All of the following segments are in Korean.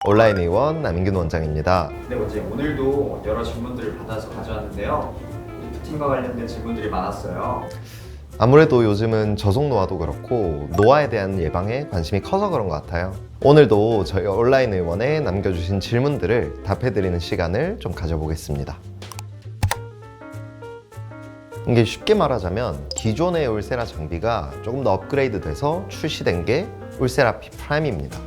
온라인 의원 남인균 원장입니다. 네, 원장님 오늘도 여러 질문들을 받아서 가져왔는데요. 리프팅과 관련된 질문들이 많았어요. 아무래도 요즘은 저속 노화도 그렇고 노화에 대한 예방에 관심이 커서 그런 것 같아요. 오늘도 저희 온라인 의원에 남겨주신 질문들을 답해드리는 시간을 좀 가져보겠습니다. 이게 쉽게 말하자면 기존의 울세라 장비가 조금 더 업그레이드 돼서 출시된 게 울세라 P 프라임입니다.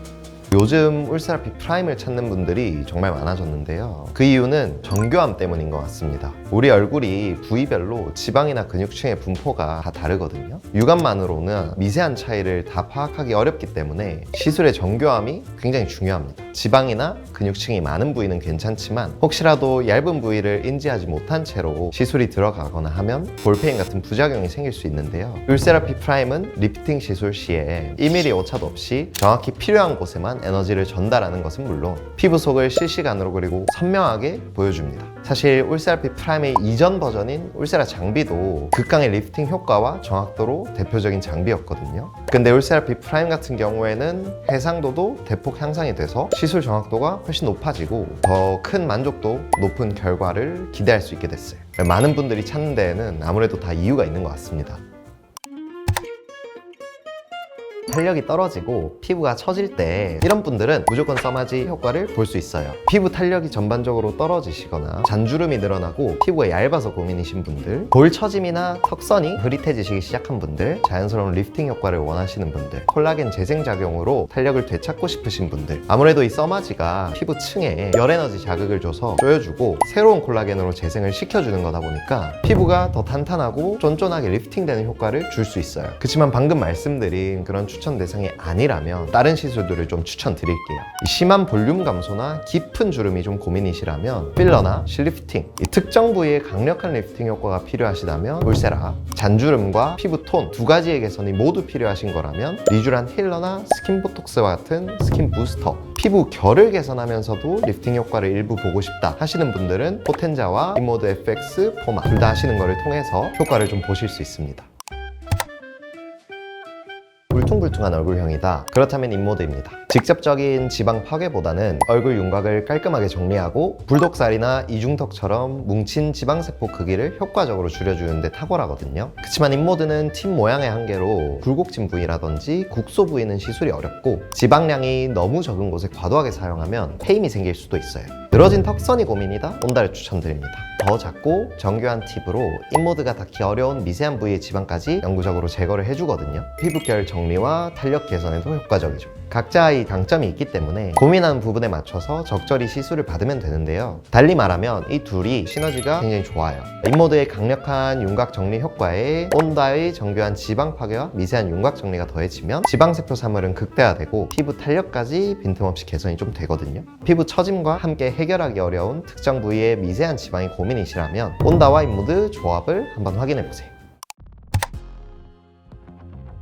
요즘 울세라 P 프라임을 찾는 분들이 정말 많아졌는데요. 그 이유는 정교함 때문인 것 같습니다. 우리 얼굴이 부위별로 지방이나 근육층의 분포가 다 다르거든요. 육안만으로는 미세한 차이를 다 파악하기 어렵기 때문에 시술의 정교함이 굉장히 중요합니다. 지방이나 근육층이 많은 부위는 괜찮지만 혹시라도 얇은 부위를 인지하지 못한 채로 시술이 들어가거나 하면 볼페인 같은 부작용이 생길 수 있는데요. 울세라 P 프라임은 리프팅 시술 시에 1mm 오차도 없이 정확히 필요한 곳에만 에너지를 전달하는 것은 물론 피부 속을 실시간으로 그리고 선명하게 보여줍니다. 사실 울세라 P 프라임의 이전 버전인 울세라 장비도 극강의 리프팅 효과와 정확도로 대표적인 장비였거든요. 근데 울세라 P 프라임 같은 경우에는 해상도도 대폭 향상이 돼서 시술 정확도가 훨씬 높아지고 더 큰 만족도 높은 결과를 기대할 수 있게 됐어요. 많은 분들이 찾는 데에는 아무래도 다 이유가 있는 것 같습니다. 탄력이 떨어지고 피부가 처질 때 이런 분들은 무조건 써마지 효과를 볼 수 있어요. 피부 탄력이 전반적으로 떨어지시거나 잔주름이 늘어나고 피부가 얇아서 고민이신 분들, 볼 처짐이나 턱선이 흐릿해지시기 시작한 분들, 자연스러운 리프팅 효과를 원하시는 분들, 콜라겐 재생 작용으로 탄력을 되찾고 싶으신 분들, 아무래도 이 써마지가 피부층에 열 에너지 자극을 줘서 조여주고 새로운 콜라겐으로 재생을 시켜주는 거다 보니까 피부가 더 탄탄하고 쫀쫀하게 리프팅되는 효과를 줄 수 있어요. 그렇지만 방금 말씀드린 그런 추천 대상이 아니라면 다른 시술들을 좀 추천드릴게요. 심한 볼륨 감소나 깊은 주름이 좀 고민이시라면 필러나 실리프팅, 이 특정 부위에 강력한 리프팅 효과가 필요하시다면 울세라, 잔주름과 피부 톤 두 가지의 개선이 모두 필요하신 거라면 리쥬란 힐러나 스킨 보톡스와 같은 스킨 부스터, 피부 결을 개선하면서도 리프팅 효과를 일부 보고 싶다 하시는 분들은 포텐자와 인모드 FX 포마 둘 다 하시는 거를 통해서 효과를 좀 보실 수 있습니다. 울퉁불퉁한 얼굴형이다. 그렇다면 인모드입니다. 직접적인 지방 파괴보다는 얼굴 윤곽을 깔끔하게 정리하고 불독살이나 이중턱처럼 뭉친 지방세포 크기를 효과적으로 줄여주는 데 탁월하거든요. 그렇지만 인모드는 팁 모양의 한계로 굴곡진 부위라든지 국소 부위는 시술이 어렵고 지방량이 너무 적은 곳에 과도하게 사용하면 페임이 생길 수도 있어요. 늘어진 턱선이 고민이다? 온다를 추천드립니다. 더 작고 정교한 팁으로 인모드가 닿기 어려운 미세한 부위의 지방까지 영구적으로 제거를 해주거든요. 피부결 정리와 탄력 개선에도 효과적이죠. 각자의 강점이 있기 때문에 고민하는 부분에 맞춰서 적절히 시술을 받으면 되는데요. 달리 말하면 이 둘이 시너지가 굉장히 좋아요. 인모드의 강력한 윤곽 정리 효과에 온다의 정교한 지방 파괴와 미세한 윤곽 정리가 더해지면 지방세포 사물은 극대화되고 피부 탄력까지 빈틈없이 개선이 좀 되거든요. 피부 처짐과 함께 해결하기 어려운 특정 부위의 미세한 지방이 고민이시라면 온다와 인모드 조합을 한번 확인해보세요.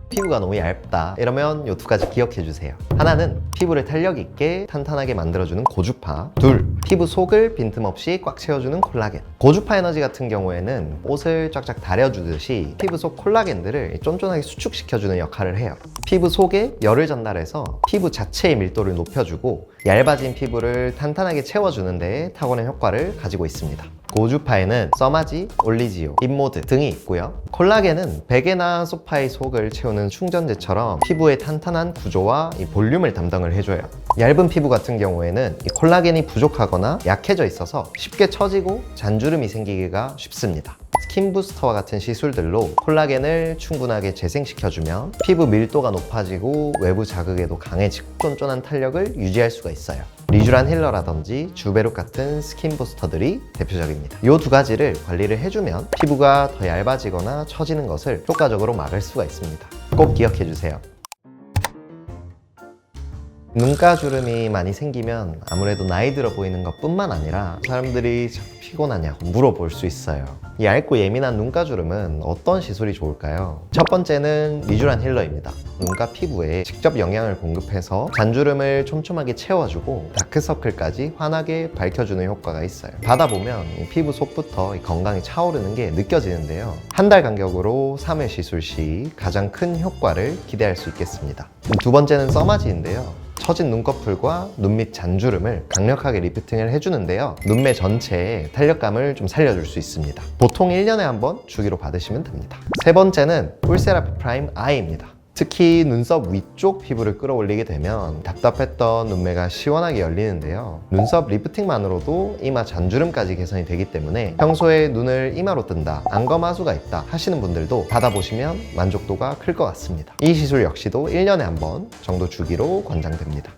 피부가 너무 얇다 이러면 이 두 가지 기억해 주세요. 하나는 피부를 탄력 있게 탄탄하게 만들어주는 고주파, 둘, 피부 속을 빈틈없이 꽉 채워주는 콜라겐. 고주파 에너지 같은 경우에는 옷을 쫙쫙 다려주듯이 피부 속 콜라겐들을 쫀쫀하게 수축시켜주는 역할을 해요. 피부 속에 열을 전달해서 피부 자체의 밀도를 높여주고 얇아진 피부를 탄탄하게 채워주는 데 탁월한 효과를 가지고 있습니다. 고주파에는 써마지, 올리지오, 인모드 등이 있고요. 콜라겐은 베개나 소파의 속을 채우는 충전재처럼 피부의 탄탄한 구조와 이 볼륨을 담당을 해줘요. 얇은 피부 같은 경우에는 이 콜라겐이 부족하거나 약해져 있어서 쉽게 처지고 잔주름이 생기기가 쉽습니다. 스킨 부스터와 같은 시술들로 콜라겐을 충분하게 재생시켜주면 피부 밀도가 높아지고 외부 자극에도 강해지고 쫀쫀한 탄력을 유지할 수가 있어요. 리쥬란 힐러라든지 주베룩 같은 스킨 부스터들이 대표적입니다. 이 두 가지를 관리를 해주면 피부가 더 얇아지거나 처지는 것을 효과적으로 막을 수가 있습니다. 꼭 기억해 주세요. 눈가주름이 많이 생기면 아무래도 나이 들어 보이는 것 뿐만 아니라 사람들이 피곤하냐고 물어볼 수 있어요. 이 얇고 예민한 눈가주름은 어떤 시술이 좋을까요? 첫 번째는 리쥬란 힐러입니다. 눈가 피부에 직접 영양을 공급해서 잔주름을 촘촘하게 채워주고 다크서클까지 환하게 밝혀주는 효과가 있어요. 받아보면 이 피부 속부터 건강이 차오르는 게 느껴지는데요. 한 달 간격으로 3회 시술 시 가장 큰 효과를 기대할 수 있겠습니다. 두 번째는 써마지인데요. 처진 눈꺼풀과 눈 밑 잔주름을 강력하게 리프팅을 해주는데요. 눈매 전체에 탄력감을 좀 살려줄 수 있습니다. 보통 1년에 한 번 주기로 받으시면 됩니다. 세 번째는 울세라피 프라임 아이입니다. 특히 눈썹 위쪽 피부를 끌어올리게 되면 답답했던 눈매가 시원하게 열리는데요. 눈썹 리프팅만으로도 이마 잔주름까지 개선이 되기 때문에 평소에 눈을 이마로 뜬다, 안검하수가 있다 하시는 분들도 받아보시면 만족도가 클 것 같습니다. 이 시술 역시도 1년에 한 번 정도 주기로 권장됩니다.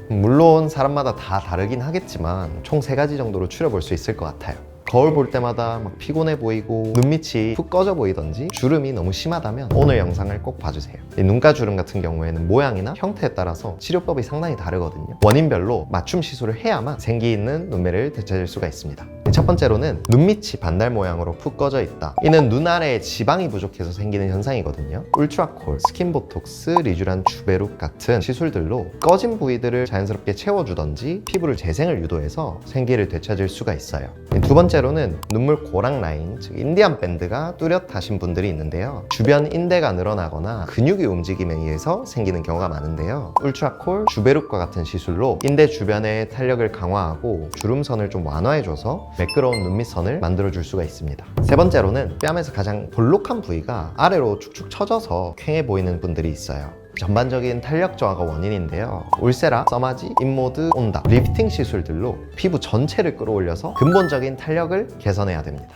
물론 사람마다 다 다르긴 하겠지만 총 3가지 정도로 추려볼 수 있을 것 같아요. 거울 볼 때마다 막 피곤해 보이고 눈밑이 푹 꺼져 보이던지 주름이 너무 심하다면 오늘 영상을 꼭 봐주세요. 이 눈가 주름 같은 경우에는 모양이나 형태에 따라서 치료법이 상당히 다르거든요. 원인별로 맞춤 시술을 해야만 생기 있는 눈매를 되찾을 수가 있습니다. 첫 번째로는 눈밑이 반달 모양으로 푹 꺼져 있다. 이는 눈 아래에 지방이 부족해서 생기는 현상이거든요. 울트라콜, 스킨보톡스, 리쥬란 주베룩 같은 시술들로 꺼진 부위들을 자연스럽게 채워주던지 피부를 재생을 유도해서 생기를 되찾을 수가 있어요. 두 번째로는 눈물 고랑 라인, 즉 인디안 밴드가 뚜렷하신 분들이 있는데요. 주변 인대가 늘어나거나 근육의 움직임에 의해서 생기는 경우가 많은데요. 울트라콜, 주베룩과 같은 시술로 인대 주변의 탄력을 강화하고 주름선을 좀 완화해줘서 매끄러운 눈밑선을 만들어줄 수가 있습니다. 세 번째로는 뺨에서 가장 볼록한 부위가 아래로 축축 처져서 퀭해 보이는 분들이 있어요. 전반적인 탄력 저하가 원인인데요. 울세라, 써마지, 인모드, 온다, 리프팅 시술들로 피부 전체를 끌어올려서 근본적인 탄력을 개선해야 됩니다.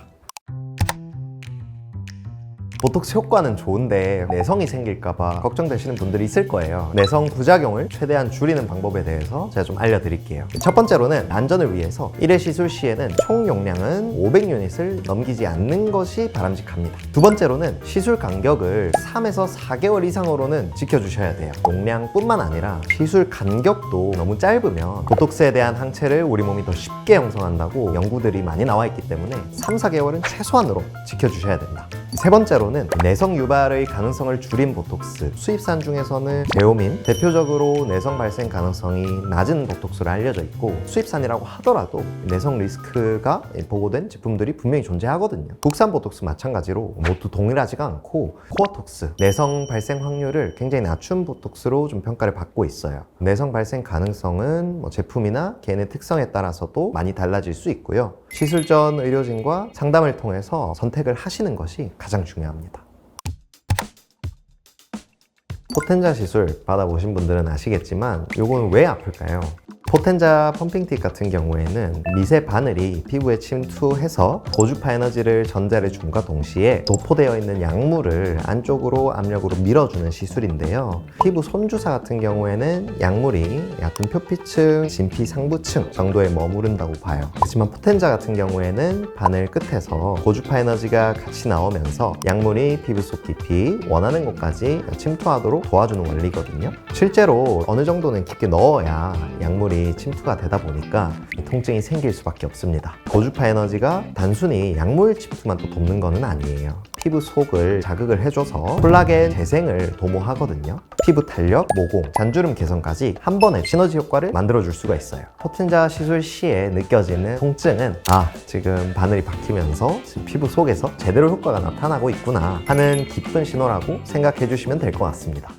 보톡스 효과는 좋은데 내성이 생길까봐 걱정되시는 분들이 있을 거예요. 내성 부작용을 최대한 줄이는 방법에 대해서 제가 좀 알려드릴게요. 첫 번째로는 안전을 위해서 1회 시술 시에는 총 용량은 500유닛을 넘기지 않는 것이 바람직합니다. 두 번째로는 시술 간격을 3에서 4개월 이상으로는 지켜주셔야 돼요. 용량뿐만 아니라 시술 간격도 너무 짧으면 보톡스에 대한 항체를 우리 몸이 더 쉽게 형성한다고 연구들이 많이 나와 있기 때문에 3, 4개월은 최소한으로 지켜주셔야 된다. 세 번째로는 내성 유발의 가능성을 줄인 보톡스, 수입산 중에서는 제오민, 대표적으로 내성 발생 가능성이 낮은 보톡스로 알려져 있고 수입산이라고 하더라도 내성 리스크가 보고된 제품들이 분명히 존재하거든요. 국산 보톡스 마찬가지로 모두 동일하지가 않고 코어톡스, 내성 발생 확률을 굉장히 낮춘 보톡스로 좀 평가를 받고 있어요. 내성 발생 가능성은 제품이나 개인의 특성에 따라서도 많이 달라질 수 있고요. 시술 전 의료진과 상담을 통해서 선택을 하시는 것이 가장 중요합니다. 포텐자 시술 받아보신 분들은 아시겠지만 이건 왜 아플까요? 포텐자 펌핑틱 같은 경우에는 미세 바늘이 피부에 침투해서 고주파 에너지를 전달해 줌과 동시에 도포되어 있는 약물을 안쪽으로 압력으로 밀어주는 시술인데요. 피부 손주사 같은 경우에는 약물이 얕은 표피층, 진피 상부층 정도에 머무른다고 봐요. 하지만 포텐자 같은 경우에는 바늘 끝에서 고주파 에너지가 같이 나오면서 약물이 피부 속 깊이 원하는 곳까지 침투하도록 도와주는 원리거든요. 실제로 어느 정도는 깊게 넣어야 약물이 침투가 되다 보니까 통증이 생길 수밖에 없습니다. 고주파 에너지가 단순히 약물 침투만 또 돕는 것은 아니에요. 피부 속을 자극을 해줘서 콜라겐 재생을 도모하거든요. 피부 탄력, 모공, 잔주름 개선까지 한 번에 시너지 효과를 만들어줄 수가 있어요. 포텐자 시술 시에 느껴지는 통증은 지금 바늘이 박히면서 지금 피부 속에서 제대로 효과가 나타나고 있구나 하는 기쁜 신호라고 생각해 주시면 될 것 같습니다.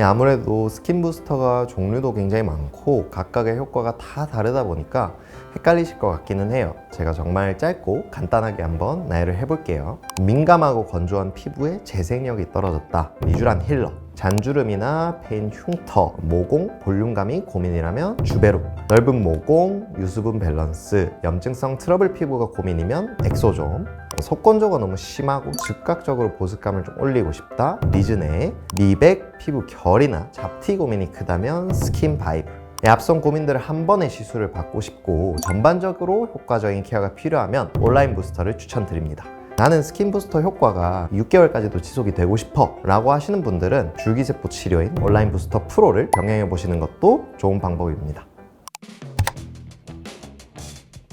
아무래도 스킨 부스터가 종류도 굉장히 많고 각각의 효과가 다 다르다 보니까 헷갈리실 것 같기는 해요. 제가 정말 짧고 간단하게 한번 나열을 해볼게요. 민감하고 건조한 피부에 재생력이 떨어졌다. 리쥬란 힐러. 잔주름이나 페인 흉터, 모공, 볼륨감이 고민이라면 주베룩. 넓은 모공, 유수분 밸런스, 염증성 트러블 피부가 고민이면 엑소존. 속건조가 너무 심하고 즉각적으로 보습감을 좀 올리고 싶다. 리즈네. 미백, 피부 결이나 잡티 고민이 크다면 스킨 바이브. 앞선 고민들을 한 번에 시술을 받고 싶고 전반적으로 효과적인 케어가 필요하면 온라인 부스터를 추천드립니다. 나는 스킨 부스터 효과가 6개월까지도 지속이 되고 싶어 라고 하시는 분들은 줄기세포 치료인 온라인 부스터 프로를 병행해 보시는 것도 좋은 방법입니다.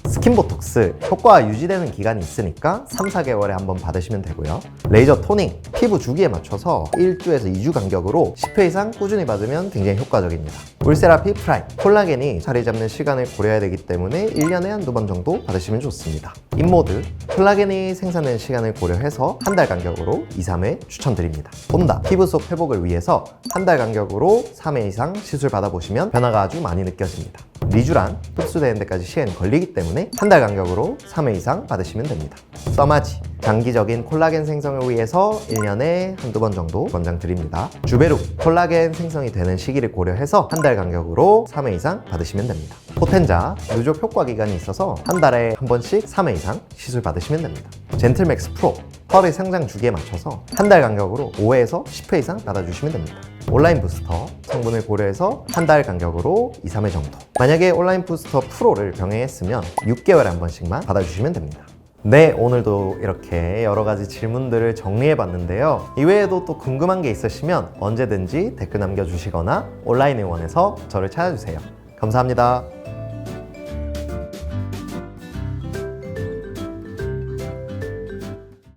스킨보톡스 효과가 유지되는 기간이 있으니까 3, 4개월에 한번 받으시면 되고요. 레이저 토닝, 피부 주기에 맞춰서 1주에서 2주 간격으로 10회 이상 꾸준히 받으면 굉장히 효과적입니다. 울세라피 프라임, 콜라겐이 자리 잡는 시간을 고려해야 되기 때문에 1년에 한두 번 정도 받으시면 좋습니다. 인모드, 콜라겐이 생산되는 시간을 고려해서 한 달 간격으로 2, 3회 추천드립니다. 본다, 피부 속 회복을 위해서 한 달 간격으로 3회 이상 시술 받아보시면 변화가 아주 많이 느껴집니다. 리쥬란, 흡수되는 데까지 시간이 걸리기 때문에 한 달 간격으로 3회 이상 받으시면 됩니다. 써마지, 장기적인 콜라겐 생성을 위해서 1년에 한두 번 정도 권장드립니다. 주베룩, 콜라겐 생성이 되는 시기를 고려해서 한 달 간격으로 3회 이상 받으시면 됩니다. 포텐자, 누적 효과 기간이 있어서 한 달에 한 번씩 3회 이상 시술 받으시면 됩니다. 젠틀맥스 프로, 털의 성장 주기에 맞춰서 한 달 간격으로 5회에서 10회 이상 받아주시면 됩니다. 온라인 부스터, 성분을 고려해서 한 달 간격으로 2, 3회 정도. 만약에 온라인 부스터 프로를 병행했으면 6개월에 한 번씩만 받아주시면 됩니다. 네, 오늘도 이렇게 여러 가지 질문들을 정리해 봤는데요. 이외에도 또 궁금한 게 있으시면 언제든지 댓글 남겨주시거나 온라인 의원에서 저를 찾아주세요. 감사합니다.